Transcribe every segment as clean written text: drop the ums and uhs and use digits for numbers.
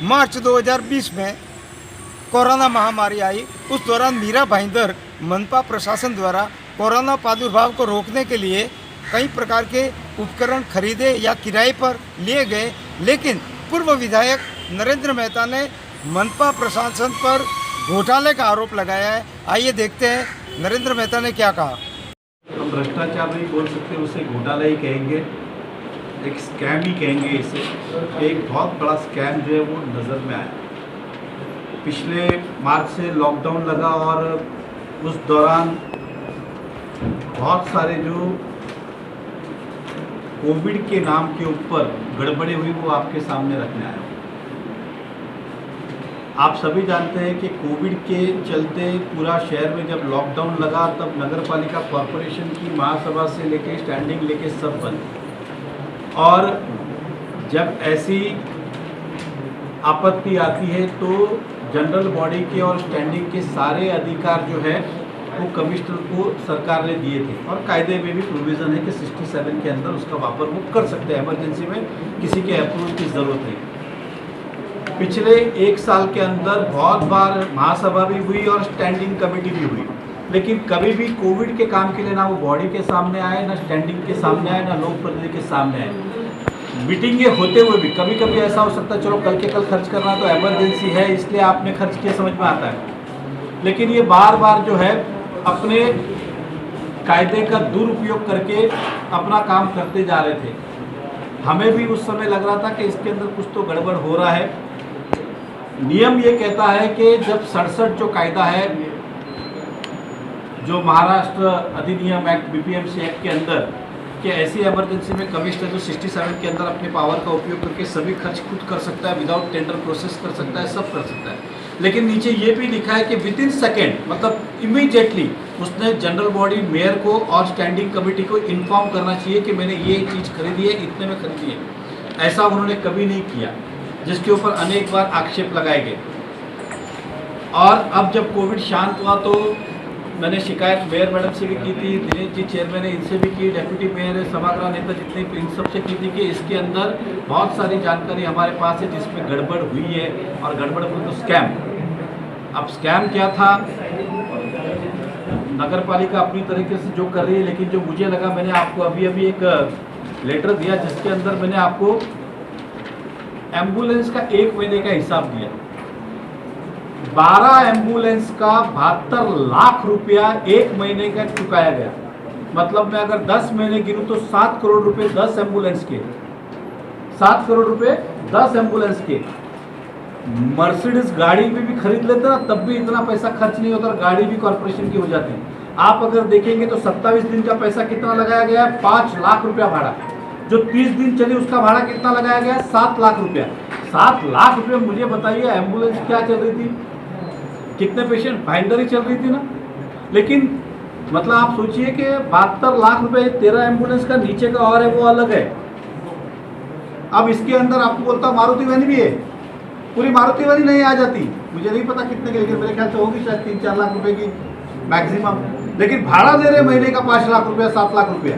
मार्च 2020 में कोरोना महामारी आई। उस दौरान मीरा भाईंदर मनपा प्रशासन द्वारा कोरोना प्रादुर्भाव को रोकने के लिए कई प्रकार के उपकरण खरीदे या किराए पर लिए गए, लेकिन पूर्व विधायक नरेंद्र मेहता ने मनपा प्रशासन पर घोटाले का आरोप लगाया है। आइए देखते हैं नरेंद्र मेहता ने क्या कहा। हम भ्रष्टाचार नहीं बोल सकते, उसे घोटाला ही कहेंगे, एक स्कैम ही कहेंगे इसे। एक बहुत बड़ा स्कैम जो है वो नज़र में आया। पिछले मार्च से लॉकडाउन लगा और उस दौरान बहुत सारे जो कोविड के नाम के ऊपर गड़बड़ी हुई वो आपके सामने रखने आया। आप सभी जानते हैं कि कोविड के चलते पूरा शहर में जब लॉकडाउन लगा तब नगर पालिका कॉरपोरेशन की महासभा से लेके स्टैंडिंग लेके सब बंद। और जब ऐसी आपत्ति आती है तो जनरल बॉडी के और स्टैंडिंग के सारे अधिकार जो है वो कमिश्नर को सरकार ने दिए थे और कायदे में भी प्रोविज़न है कि 67 के अंदर उसका वापर वो कर सकते हैं। इमरजेंसी में किसी के अप्रूवल की ज़रूरत नहीं। पिछले एक साल के अंदर बहुत बार महासभा भी हुई और स्टैंडिंग कमेटी भी हुई, लेकिन कभी भी कोविड के काम के लिए ना वो बॉडी के सामने आए, ना स्टैंडिंग के सामने आए, ना लोक प्रतिनिधि के सामने आए। मीटिंगें होते हुए भी कभी कभी ऐसा हो सकता है चलो कल के कल खर्च करना तो इमरजेंसी है इसलिए आपने खर्च किया, समझ में आता है। लेकिन ये बार बार जो है अपने कायदे का दुरुपयोग करके अपना काम करते जा रहे थे। हमें भी उस समय लग रहा था कि इसके अंदर कुछ तो गड़बड़ हो रहा है। नियम ये कहता है कि जब 67 जो कायदा है, जो महाराष्ट्र अधिनियम एक्ट बीपीएमसी एक्ट के अंदर कि ऐसी इमरजेंसी में कमिश्नर जो 67 के अंदर अपने पावर का उपयोग करके सभी खर्च खुद कर सकता है, विदाउट टेंडर प्रोसेस कर सकता है, सब कर सकता है। लेकिन नीचे ये भी लिखा है कि विद इन सेकेंड, मतलब इमीडिएटली उसने जनरल बॉडी मेयर को और स्टैंडिंग कमेटी को इन्फॉर्म करना चाहिए कि मैंने ये चीज़ खरीदी है, इतने में खरीदी है। ऐसा उन्होंने कभी नहीं किया, जिसके ऊपर अनेक बार आक्षेप लगाए गए। और अब जब कोविड शांत हुआ तो मैंने शिकायत मेयर मैडम से भी की थी, दिनेश जी चेयरमैन है इनसे भी की, डेप्यूटी मेयर सभागृह नेता जितने इन सब से की थी कि इसके अंदर बहुत सारी जानकारी हमारे पास है जिसमें गड़बड़ हुई है। और गड़बड़ हुई तो स्कैम। अब स्कैम क्या था, नगर पालिका अपनी तरीके से जो कर रही है, लेकिन जो मुझे लगा, मैंने आपको अभी अभी एक लेटर दिया जिसके अंदर मैंने आपको एम्बुलेंस का 1 महीने का हिसाब दिया। 12 एम्बुलेंस का 72 लाख रुपया 1 महीने का चुकाया गया। मतलब मैं अगर 10 महीने गिनूं तो 7 करोड़ रुपए 10 एम्बुलेंस के, 7 करोड़ रुपए 10 एम्बुलेंस के। मर्सिडीज गाड़ी भी खरीद लेते ना तब भी इतना पैसा खर्च नहीं होता, गाड़ी भी कॉर्पोरेशन की हो जाती है। आप अगर देखेंगे तो 27 दिन का पैसा कितना लगाया गया है, 5 लाख रुपया भाड़ा। जो 30 दिन चली उसका भाड़ा कितना लगाया गया है, 7 लाख रुपया। 7 लाख रुपये मुझे बताइए एम्बुलेंस क्या चल रही थी, कितने पेशेंट, भाईंदर ही चल रही थी ना। लेकिन मतलब आप सोचिए कि 72 लाख रुपए 13 एम्बुलेंस का, नीचे का और है वो अलग है। अब इसके अंदर आपको बोलता मारुति वैन भी है, पूरी मारुति वैन नहीं आ जाती, मुझे नहीं पता कितने की, लेकिन मेरे ख्याल से होगी शायद 3-4 लाख रुपए की मैक्सिमम। लेकिन भाड़ा दे रहे महीने का 5 लाख रुपया, 7 लाख रुपया।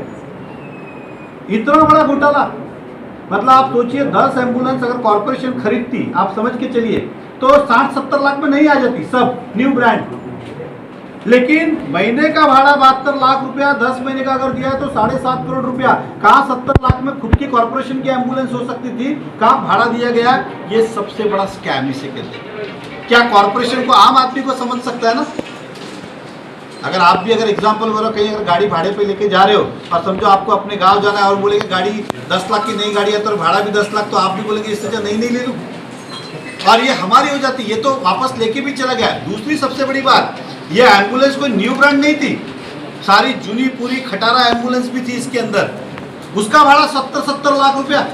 इतना बड़ा घोटाला। मतलब आप सोचिए 10 एम्बुलेंस अगर कॉर्पोरेशन खरीदती, आप समझ के चलिए, तो 60-70 लाख में नहीं आ जाती, सब न्यू ब्रांड। लेकिन महीने का भाड़ा 72 लाख रुपया, 10 महीने का अगर दिया है तो 7.5 करोड़ रुपया। कहाँ 70 लाख में खुद की कॉर्पोरेशन की एम्बुलेंस हो सकती थी, कहाँ भाड़ा दिया गया। ये सबसे बड़ा स्कैम इसे कहते हैं। क्या कॉर्पोरेशन को आम आदमी को समझ सकता है ना। अगर आप भी अगर एग्जाम्पल वगैरह कहीं अगर गाड़ी भाड़े पे लेके जा रहे हो और समझो आपको अपने गांव जाना है और बोलेंगे गाड़ी 10 लाख की नई गाड़ी है तो भाड़ा भी 10 लाख, तो आप भी बोलेंगे इससे क्या नहीं ले लूँ, और ये हमारी हो जाती, ये तो वापस लेके भी चला गया। दूसरी सबसे बड़ी बात, ये एम्बुलेंस कोई न्यू ब्रांड नहीं थी, सारी जूनी पूरी खटारा एम्बुलेंस भी थी इसके अंदर, उसका भाड़ा 70 लाख रुपया।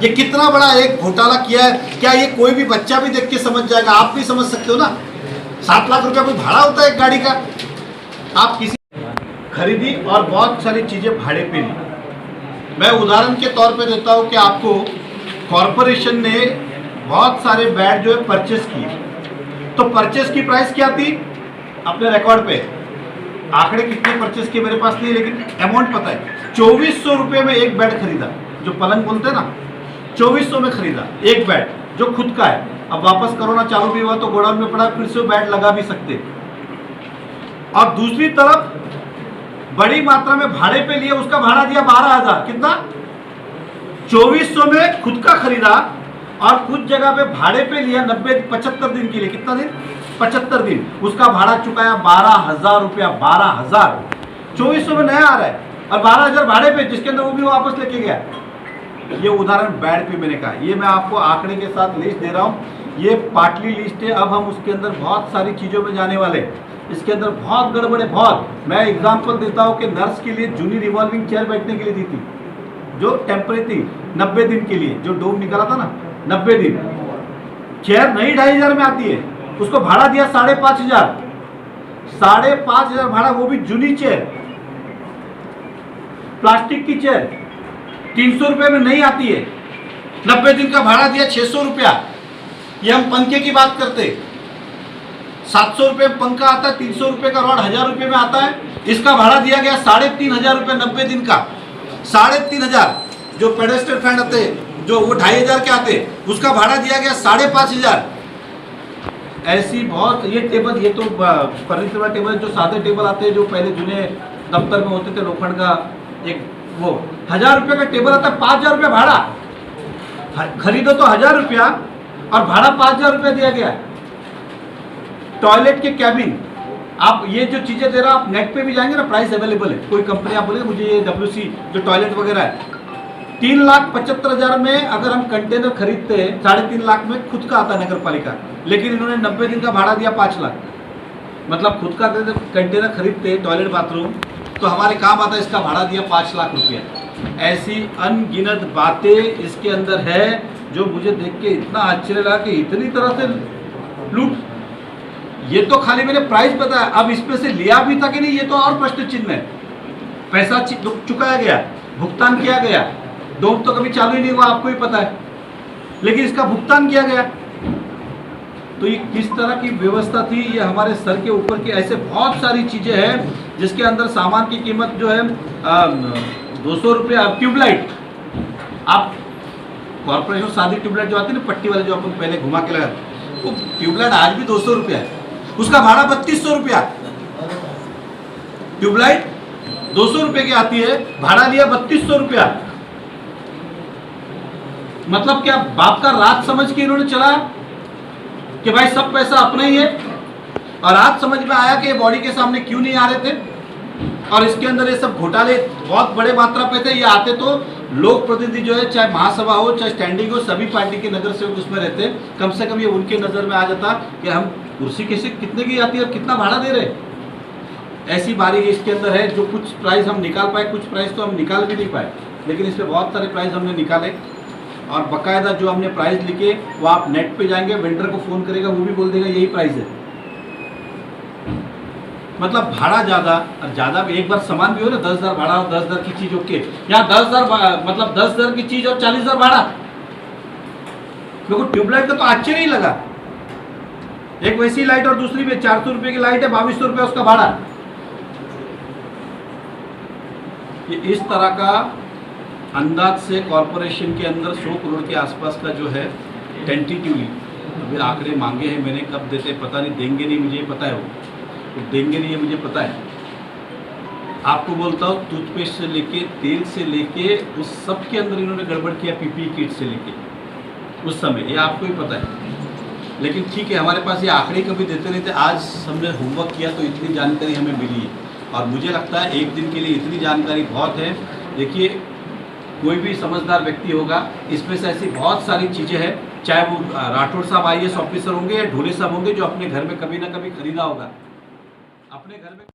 ये कितना बड़ा एक घोटाला किया है। क्या ये कोई भी बच्चा भी देख के समझ जाएगा, आप भी समझ सकते हो ना। 7 लाख रुपया कोई भाड़ा होता है एक गाड़ी का। आप किसी खरीदी और बहुत सारी चीजें भाड़े पे ली। मैं उदाहरण के तौर पे देता हूं कि आपको कॉरपोरेशन ने बहुत सारे बेड जो है परचेस किए, तो परचेस की प्राइस क्या थी अपने रिकॉर्ड पे, आंकड़े कितने परचेस किए मेरे पास नहीं, लेकिन अमाउंट पता है। 2400 रुपये में एक बेड खरीदा, जो पलंग बोलते हैं ना, 2400 में खरीदा एक बेड जो खुद का है। अब वापस कोरोना चालू भी हुआ तो गोडाउन में पड़ा, फिर से वो बेड लगा भी सकते। और दूसरी तरफ बड़ी मात्रा में भाड़े पे लिए, उसका भाड़ा दिया 12,000। कितना? 2400 में खुद का खरीदा और कुछ जगह पे भाड़े पे लिया 75 दिन के लिए। कितना दिन? 75 दिन। उसका भाड़ा चुकाया 12,000 रुपया। 12,000 2400 में नया आ रहा है और 12,000 भाड़े पे, जिसके अंदर वो भी वापस लेके गया। ये उदाहरण बेड पे मैंने कहा। ये मैं आपको आंकड़े के साथ लिस्ट दे रहा हूँ। ये पार्टली लिस्ट है। अब हम उसके अंदर बहुत सारी चीज़ों में जाने वाले हैं। इसके अंदर बहुत गड़बड़ है, बहुत। मैं एग्जांपल देता हूँ कि नर्स के लिए जूनी रिवॉल्विंग चेयर बैठने के लिए दी थी, जो टेम्परेरी थी 90 दिन के लिए, जो डोम निकला था ना 90 दिन। चेयर नहीं 2,500 में आती है, उसको भाड़ा दिया 5,500। 5,500 भाड़ा, वो भी जूनी चेयर, प्लास्टिक की चेयर 300 रुपये में नहीं आती है। 90 दिन का भाड़ा दिया 600 रुपया। ये हम पंखे की बात करते, 700 रुपये में पंखा आता है, 300 रुपये का रॉड 1,000 रुपये में आता है। इसका भाड़ा दिया गया 3,500 रुपये 90 दिन का। 3,500। जो पेडेस्टल फैन आते हैं, जो वो 2,500 के आते, उसका भाड़ा दिया गया 5,500। ऐसी बहुत, ये टेबल, ये तो फर्नीचर वाला टेबल, जो सादे टेबल आते हैं जो पहले जूने दफ्तर में होते थे, लोखंड का, एक वो 1,000 रुपये का टेबल आता है, 5,000 रुपये भाड़ा। खरीदो तो 1,000 रुपया और भाड़ा 5,000 रुपये दिया गया। टॉयलेट के कैबिन, आप ये जो चीजें दे रहा, आप नेट पे भी जाएंगे ना, प्राइस अवेलेबल है। कोई कंपनी आप बोलेंगे मुझे ये WC जो टॉयलेट वगैरह है, 3,75,000 में अगर हम कंटेनर खरीदते हैं, 3.5 लाख में खुद का आता है नगर पालिका। लेकिन इन्होंने 90 दिन का भाड़ा दिया 5 लाख। मतलब खुद का कंटेनर खरीदते टॉयलेट बाथरूम, तो हमारे काम आता है, इसका भाड़ा दिया 5 लाख रुपया। ऐसी अनगिनत बातें इसके अंदर है जो मुझे देख के इतना आश्चर्य लगा कि इतनी तरह से लूट। ये तो खाली मैंने प्राइस बताया, अब इसमें से लिया भी था कि नहीं, ये तो और प्रश्न चिन्ह है। पैसा चुकाया गया, भुगतान किया गया, डोम तो कभी चालू ही नहीं हुआ, आपको ही पता है, लेकिन इसका भुगतान किया गया। तो ये किस तरह की व्यवस्था थी, ये हमारे सर के ऊपर की। ऐसे बहुत सारी चीजें हैं जिसके अंदर सामान की कीमत जो है 200 रुपये। ट्यूबलाइट, आप कॉर्पोरेशन सादी ट्यूबलाइट जो आती है ना, पट्टी वाले, जो अपन पहले घुमा के लगा, वो ट्यूबलाइट आज भी 200 रुपया है, उसका भाड़ा 3,200 रुपया। ट्यूबलाइट 200 रुपये की आती है, भाड़ा लिया 3,200 रुपया। मतलब क्या बाप का राज समझ के इन्होंने चला कि भाई सब पैसा अपना ही है। और आज समझ में आया कि बॉडी के सामने क्यों नहीं आ रहे थे, और इसके अंदर ये सब घोटाले बहुत बड़े मात्रा पे थे। ये आते तो लोक प्रतिनिधि जो है, चाहे महासभा हो चाहे स्टैंडिंग हो, सभी पार्टी के नगर सेवक उसमें रहते। कम से कम ये उनके नज़र में आ जाता कि हम कुर्सी कैसे, कितने की आती है और कितना भाड़ा दे रहे। ऐसी बारी इसके अंदर है, जो कुछ प्राइस हम निकाल पाए, कुछ प्राइस तो हम निकाल भी नहीं पाए, लेकिन इसमें बहुत सारे प्राइस हमने निकाले। और बाकायदा जो हमने प्राइस लिखे, वो आप नेट पे जाएंगे, वेंडर को फ़ोन करेगा, वो भी बोल देगा यही प्राइस है। मतलब भाड़ा ज़्यादा, और ज़्यादा एक बार सामान भी हो ना, 10,000 भाड़ा और 10,000 की चीज़ ओके। यहाँ 10,000 मतलब 10,000 की चीज़ और 40,000 भाड़ा। मेरे को ट्यूबलाइट का तो आश्चर्य ही लगा। एक वैसी लाइट और दूसरी में 400 रुपये की लाइट है, 2,200 रुपये उसका भाड़ा। ये इस तरह का अंदाज से कॉरपोरेशन के अंदर 100 करोड़ के आसपास का जो है टेंटेटिवली अभी आंकड़े मांगे हैं मैंने। कब देते पता नहीं, देंगे नहीं मुझे पता है, वो तो देंगे नहीं है मुझे पता है। आपको बोलता हूँ, टूथपेस्ट से लेके, तेल से लेके, उस सब के अंदर इन्होंने गड़बड़ किया, PPE किट से लेके उस समय, ये आपको ही पता है। लेकिन ठीक है, हमारे पास ये आंकड़े कभी देते नहीं थे। आज हमने होमवर्क किया तो इतनी जानकारी हमें मिली है, और मुझे लगता है एक दिन के लिए इतनी जानकारी बहुत है। देखिए, कोई भी समझदार व्यक्ति होगा, इसमें से ऐसी बहुत सारी चीज़ें हैं, चाहे वो राठौड़ साहब IAS ऑफिसर होंगे या ढोले साहब होंगे, जो अपने घर में कभी ना कभी खरीदा होगा, अपने घर में।